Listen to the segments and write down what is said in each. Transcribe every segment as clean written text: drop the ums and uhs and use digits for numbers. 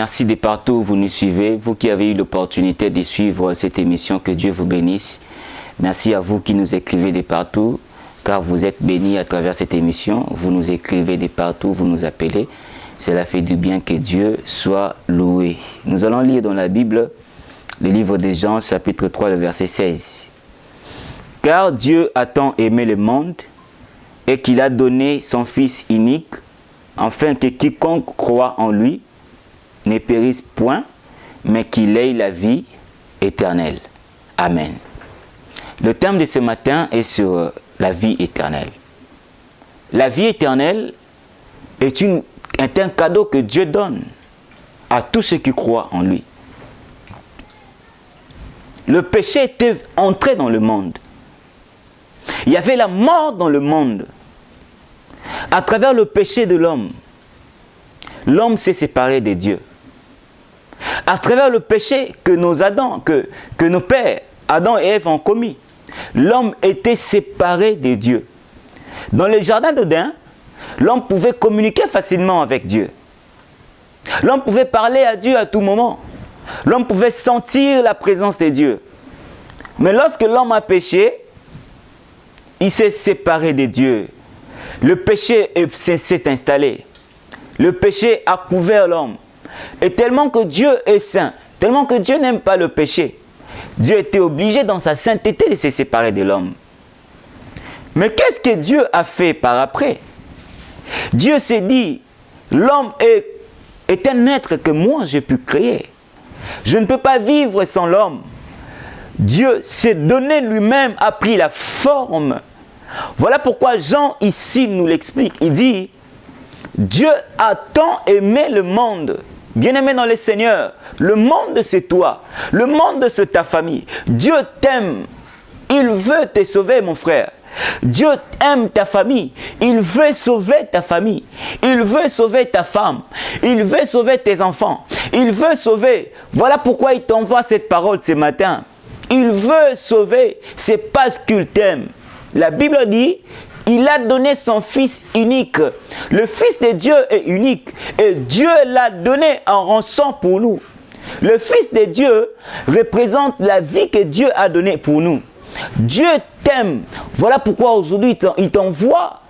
merci de partout où vous nous suivez, vous qui avez eu l'opportunité de suivre cette émission, que Dieu vous bénisse. Merci à vous qui nous écrivez de partout, car vous êtes bénis à travers cette émission. Vous nous écrivez de partout, vous nous appelez. Cela fait du bien, que Dieu soit loué. Nous allons lire dans la Bible le livre de Jean, chapitre 3, le verset 16. Car Dieu a tant aimé le monde et qu'il a donné son Fils unique, afin que quiconque croit en lui ne périsse point, mais qu'il ait la vie éternelle. Amen. Le thème de ce matin est sur la vie éternelle. La vie éternelle est un cadeau que Dieu donne à tous ceux qui croient en lui. Le péché était entré dans le monde. Il y avait la mort dans le monde. À travers le péché de l'homme, l'homme s'est séparé de Dieu. À travers le péché que nos pères, Adam et Ève, ont commis, l'homme était séparé de Dieu. Dans le jardin d'Éden, l'homme pouvait communiquer facilement avec Dieu. L'homme pouvait parler à Dieu à tout moment. L'homme pouvait sentir la présence de Dieu. Mais lorsque l'homme a péché, il s'est séparé de Dieu. Le péché s'est installé. Le péché a couvert l'homme. Et tellement que Dieu est saint, tellement que Dieu n'aime pas le péché, Dieu était obligé dans sa sainteté de se séparer de l'homme. Mais qu'est-ce que Dieu a fait par après? Dieu s'est dit, l'homme est un être que moi j'ai pu créer. Je ne peux pas vivre sans l'homme. Dieu s'est donné lui-même, a pris la forme. Voilà pourquoi Jean ici nous l'explique. Il dit, Dieu a tant aimé le monde. Bien-aimé dans le Seigneur, le monde c'est toi. Le monde c'est ta famille. Dieu t'aime. Il veut te sauver, mon frère. Dieu aime ta famille. Il veut sauver ta famille. Il veut sauver ta femme. Il veut sauver tes enfants. Il veut sauver. Voilà pourquoi il t'envoie cette parole ce matin. Il veut sauver. C'est parce qu'il t'aime. La Bible dit, il a donné son Fils unique. Le Fils de Dieu est unique. Et Dieu l'a donné en rançon pour nous. Le Fils de Dieu représente la vie que Dieu a donnée pour nous. Dieu t'aime. Voilà pourquoi aujourd'hui il t'envoie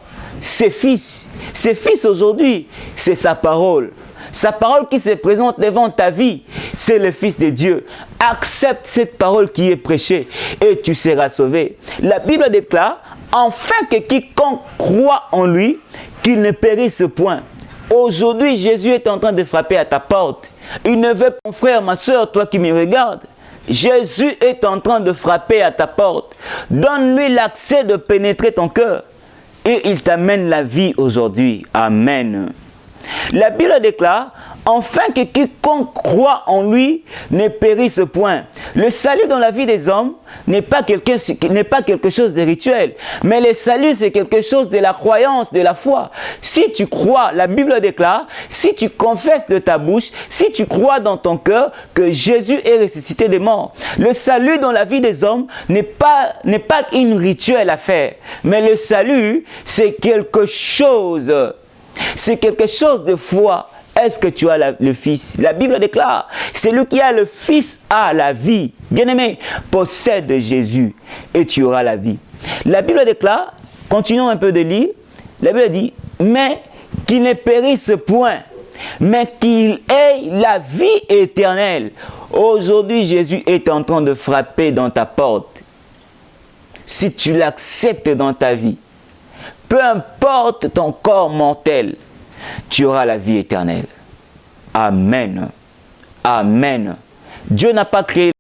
ses fils. Ses fils aujourd'hui, c'est sa parole. Sa parole qui se présente devant ta vie, c'est le Fils de Dieu. Accepte cette parole qui est prêchée et tu seras sauvé. La Bible déclare, enfin que quiconque croit en lui, qu'il ne périsse point. Aujourd'hui, Jésus est en train de frapper à ta porte. Il ne veut pas, mon frère, ma soeur, toi qui me regardes. Jésus est en train de frapper à ta porte. Donne-lui l'accès de pénétrer ton cœur. Et il t'amène la vie aujourd'hui. Amen. La Bible déclare, enfin que quiconque croit en lui ne périsse point. Le salut dans la vie des hommes n'est pas quelque chose de rituel, mais le salut c'est quelque chose de la croyance, de la foi. Si tu crois, la Bible déclare, si tu confesses de ta bouche, si tu crois dans ton cœur que Jésus est ressuscité des morts, le salut dans la vie des hommes n'est pas une rituel à faire, mais le salut c'est quelque chose. C'est quelque chose de foi. Est-ce que tu as le Fils? La Bible déclare, celui qui a le Fils a la vie. Bien-aimé, possède Jésus et tu auras la vie. La Bible déclare, continuons un peu de lire, la Bible dit, mais qu'il ne périsse point, mais qu'il ait la vie éternelle. Aujourd'hui, Jésus est en train de frapper dans ta porte. Si tu l'acceptes dans ta vie, peu importe ton corps mortel, tu auras la vie éternelle. Amen. Amen. Dieu n'a pas créé